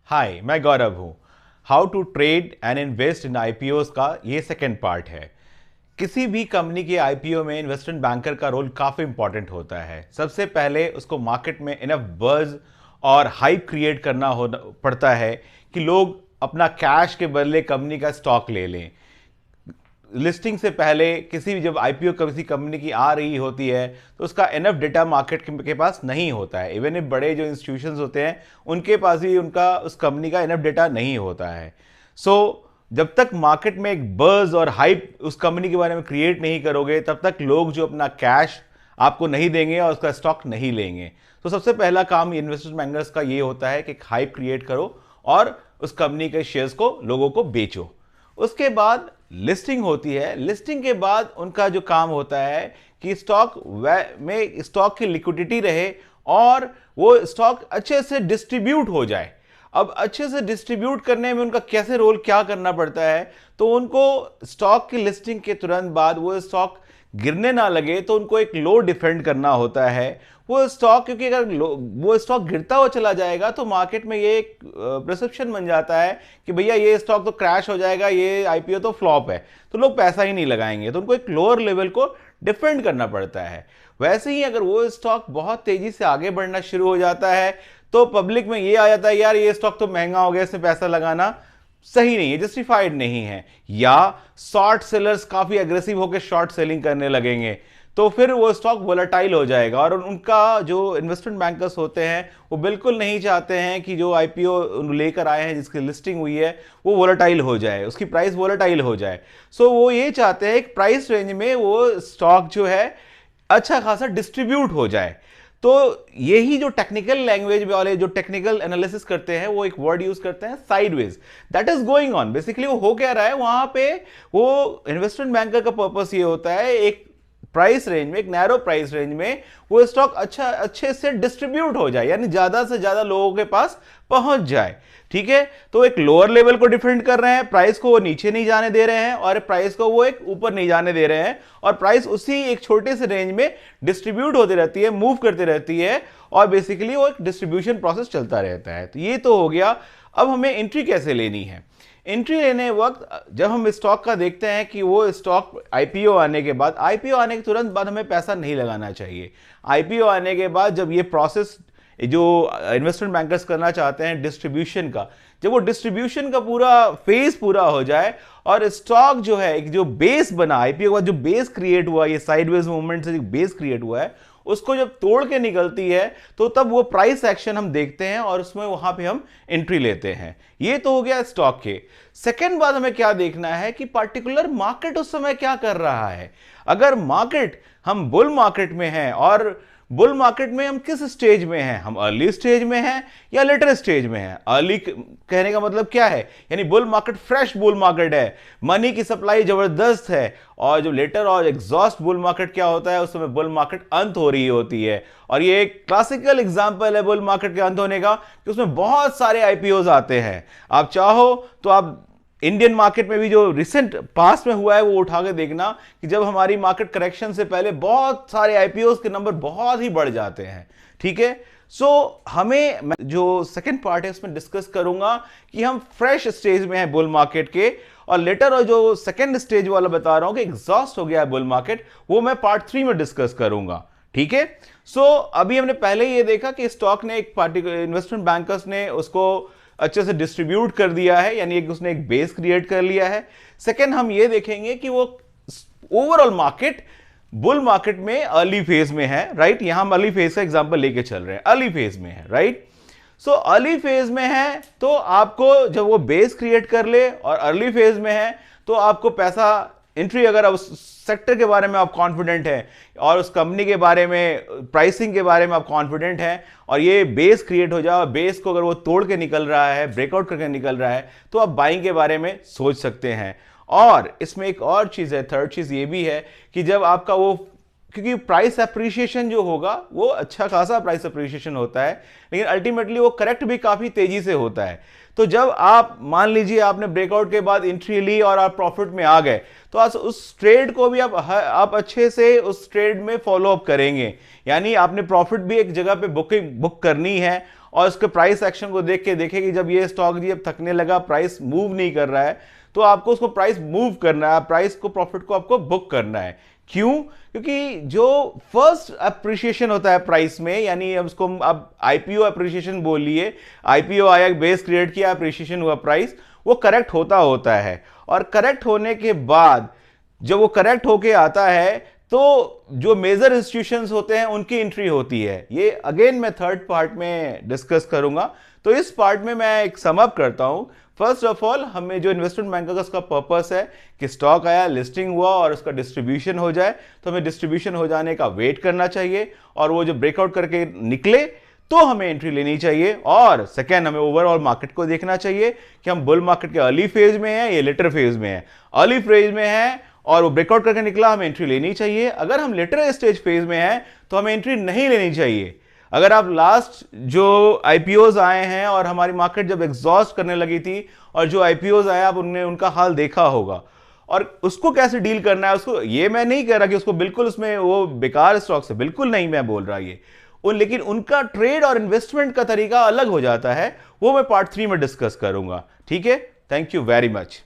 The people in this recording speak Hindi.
हाय, मैं गौरव हूँ। How to trade and invest in IPOs का ये सेकेंड पार्ट है। किसी भी कंपनी के आईपीओ में इन्वेस्टमेंट बैंकर का रोल काफ़ी इंपॉर्टेंट होता है। सबसे पहले उसको मार्केट में इनफ बज़ और हाइप क्रिएट करना हो पड़ता है कि लोग अपना कैश के बदले कंपनी का स्टॉक ले लें। लिस्टिंग से पहले किसी भी जब आईपीओ किसी कंपनी की आ रही होती है तो उसका इनफ डेटा मार्केट के पास नहीं होता है। इवन if बड़े जो इंस्टीट्यूशंस होते हैं उनके पास भी उनका उस कंपनी का इनफ डेटा नहीं होता है। जब तक मार्केट में एक बज़ और हाइप उस कंपनी के बारे में क्रिएट नहीं करोगे तब तक लोग जो अपना कैश आपको नहीं देंगे और उसका स्टॉक नहीं लेंगे। तो सबसे पहला काम इन्वेस्टमेंट बैंकर्स का ये होता है कि हाइप क्रिएट करो और उस कंपनी के शेयर्स को लोगों को बेचो। उसके बाद लिस्टिंग होती है। लिस्टिंग के बाद उनका जो काम होता है कि स्टॉक की लिक्विडिटी रहे और वो स्टॉक अच्छे से डिस्ट्रीब्यूट हो जाए। अब अच्छे से डिस्ट्रीब्यूट करने में उनका कैसे रोल क्या करना पड़ता है, तो उनको स्टॉक की लिस्टिंग के तुरंत बाद वो स्टॉक गिरने ना लगे तो उनको एक लो डिफेंड करना होता है वो स्टॉक, क्योंकि अगर वो स्टॉक गिरता हुआ चला जाएगा तो मार्केट में ये एक परसेप्शन बन जाता है कि भैया ये स्टॉक तो क्रैश हो जाएगा, ये आईपीओ तो फ्लॉप है, तो लोग पैसा ही नहीं लगाएंगे। तो उनको एक लोअर लेवल को डिफेंड करना पड़ता है। वैसे ही अगर वो स्टॉक बहुत तेजी से आगे बढ़ना शुरू हो जाता है तो पब्लिक में ये आ जाता है यार ये स्टॉक तो महंगा हो गया, इसमें पैसा लगाना सही नहीं है, जस्टिफाइड नहीं है, या शॉर्ट सेलर्स काफी एग्रेसिव होकर शॉर्ट सेलिंग करने लगेंगे तो फिर वो स्टॉक वोलेटाइल हो जाएगा। और उनका जो इन्वेस्टमेंट बैंकर्स होते हैं वो बिल्कुल नहीं चाहते हैं कि जो आईपीओ लेकर आए हैं जिसकी लिस्टिंग हुई है वो वोलेटाइल हो जाए, उसकी प्राइस वोलेटाइल हो जाए। वो ये चाहते हैं एक प्राइस रेंज में वो स्टॉक जो है अच्छा खासा डिस्ट्रीब्यूट हो जाए। तो यही जो टेक्निकल लैंग्वेज वाले जो टेक्निकल एनालिसिस करते हैं वो एक वर्ड यूज करते हैं sideways. That is going on. Basically वो हो क्या रहा है वहां पे, वो इन्वेस्टमेंट बैंकर का पर्पस ये होता है एक प्राइस रेंज में, एक नैरो प्राइस रेंज में वो स्टॉक अच्छे से डिस्ट्रीब्यूट हो जाए, यानी ज्यादा से ज्यादा लोगों के पास पहुंच जाए। ठीक है, तो एक लोअर लेवल को डिफेंड कर रहे हैं, प्राइस को वो नीचे नहीं जाने दे रहे हैं और प्राइस को वो एक ऊपर नहीं जाने दे रहे हैं, और प्राइस उसी एक छोटे से रेंज में डिस्ट्रीब्यूट होती रहती है, मूव करती रहती है, और बेसिकली वो एक डिस्ट्रीब्यूशन प्रोसेस चलता रहता है। तो ये तो हो गया। अब हमें एंट्री कैसे लेनी है? एंट्री लेने वक्त जब हम स्टॉक का देखते हैं कि वो स्टॉक आईपीओ आने के तुरंत बाद हमें पैसा नहीं लगाना चाहिए। आईपीओ आने के बाद जब ये प्रोसेस जो इन्वेस्टमेंट बैंकर्स करना चाहते हैं डिस्ट्रीब्यूशन का, जब वो डिस्ट्रीब्यूशन का पूरा फेज पूरा हो जाए और स्टॉक जो है एक जो बेस बना आईपीओ का, जो बेस क्रिएट हुआ, ये साइडवेज मूवमेंट से जो बेस क्रिएट हुआ है उसको जब तोड़ के निकलती है तो तब वो प्राइस एक्शन हम देखते हैं और उसमें वहां पे हम एंट्री लेते हैं। ये तो हो गया स्टॉक के। सेकंड बात हमें क्या देखना है कि पर्टिकुलर मार्केट उस समय क्या कर रहा है। अगर मार्केट हम बुल मार्केट में हैं, और बुल मार्केट में हम किस स्टेज में हैं, हम अर्ली स्टेज में हैं या लेटर स्टेज में हैं। अर्ली कहने का मतलब क्या है, यानी bull market fresh bull market है, मनी की सप्लाई जबरदस्त है। और जो लेटर और एग्जॉस्ट बुल मार्केट क्या होता है, उस समय बुल मार्केट अंत हो रही होती है। और ये एक क्लासिकल एग्जांपल है बुल मार्केट के अंत होने का कि उसमें बहुत सारे आईपीओज आते हैं। आप चाहो तो आप इंडियन मार्केट में भी जो रिसेंट पास्ट में हुआ है वो उठा के देखना कि जब हमारी मार्केट करेक्शन से पहले बहुत सारे आईपीओस के नंबर बहुत ही बढ़ जाते हैं। ठीक है, हमें जो सेकंड पार्ट है उसमें डिस्कस करूंगा कि हम फ्रेश स्टेज में हैं बुल मार्केट के, और लेटर और जो सेकंड स्टेज वाला बता रहा हूं कि एग्जॉस्ट हो गया है बुल मार्केट, वो मैं पार्ट 3 में डिस्कस करूंगा। ठीक है, अभी हमने पहले ये देखा कि स्टॉक ने एक पार्टिकुलर इन्वेस्टमेंट बैंकर्स ने उसको अच्छे से डिस्ट्रीब्यूट कर दिया है, यानी उसने एक बेस क्रिएट कर लिया है। सेकंड हम ये देखेंगे कि वो ओवरऑल मार्केट बुल मार्केट में अर्ली फेज में है। राइट, यहां हम अर्ली फेज का एग्जांपल लेके चल रहे हैं, अर्ली फेज में है। राइट, अर्ली फेज में है तो आपको जब वो बेस क्रिएट कर ले और अर्ली फेज में है तो आपको पैसा एंट्री, अगर उस सेक्टर के बारे में आप कॉन्फिडेंट हैं और उस कंपनी के बारे में, प्राइसिंग के बारे में आप कॉन्फिडेंट हैं, और ये बेस क्रिएट हो जाए, बेस को अगर वो तोड़ के निकल रहा है, ब्रेकआउट करके निकल रहा है, तो आप बाइंग के बारे में सोच सकते हैं। और इसमें एक और चीज है, थर्ड चीज ये भी है कि जब आपका वो, क्योंकि प्राइस अप्रिशिएशन जो होगा वो अच्छा खासा प्राइस अप्रिशिएशन होता है, लेकिन अल्टीमेटली वो करेक्ट भी काफी तेजी से होता है। तो जब आप मान लीजिए आपने ब्रेकआउट के बाद एंट्री ली और आप प्रॉफिट में आ गए, तो आज उस ट्रेड को भी आप अच्छे से उस ट्रेड में फॉलो अप करेंगे, यानी आपने प्रॉफिट भी एक जगह पे बुक करनी है और उसके प्राइस एक्शन को देख के देखें कि जब ये स्टॉक जी अब थकने लगा, प्राइस मूव नहीं कर रहा है, तो आपको उसको प्राइस मूव करना है, प्राइस को, प्रॉफिट को आपको बुक करना है। क्यों? क्योंकि जो फर्स्ट अप्रिशिएशन होता है प्राइस में, यानी उसको अब आईपीओ अप्रिशिएशन बोलिए, आईपीओ आया, बेस क्रिएट किया, अप्रिशिएशन हुआ, प्राइस वो करेक्ट होता है। और करेक्ट होने के बाद जब वो करेक्ट होके आता है तो जो मेजर इंस्टीट्यूशंस होते हैं उनकी एंट्री होती है। ये अगेन मैं थर्ड पार्ट में डिस्कस करूंगा। तो इस पार्ट में मैं एक सम अप करता हूं। फर्स्ट ऑफ ऑल, हमें जो इन्वेस्टमेंट बैंकर का पर्पस है कि स्टॉक आया, लिस्टिंग हुआ और उसका डिस्ट्रीब्यूशन हो जाए, तो हमें डिस्ट्रीब्यूशन हो जाने का वेट करना चाहिए और वो जो ब्रेकआउट करके निकले तो हमें एंट्री लेनी चाहिए। और सेकेंड, हमें ओवरऑल मार्केट को देखना चाहिए कि हम बुल मार्केट के अर्ली फेज में हैं या लेटर फेज में हैं। अर्ली फेज में है और वो ब्रेकआउट करके निकला, हमें एंट्री लेनी चाहिए। अगर हम लेटर स्टेज फेज में हैं तो हमें एंट्री नहीं लेनी चाहिए। अगर आप लास्ट जो आईपीओज आए हैं और हमारी मार्केट जब एग्जॉस्ट करने लगी थी और जो आईपीओज आए, आप उनने उनका हाल देखा होगा और उसको कैसे डील करना है, उसको, ये मैं नहीं कह रहा कि उसको बिल्कुल उसमें वो बेकार स्टॉक से, बिल्कुल नहीं मैं बोल रहा ये, लेकिन उनका ट्रेड और इन्वेस्टमेंट का तरीका अलग हो जाता है। वो मैं पार्ट 3 में डिस्कस करूंगा। ठीक है, थैंक यू वेरी मच।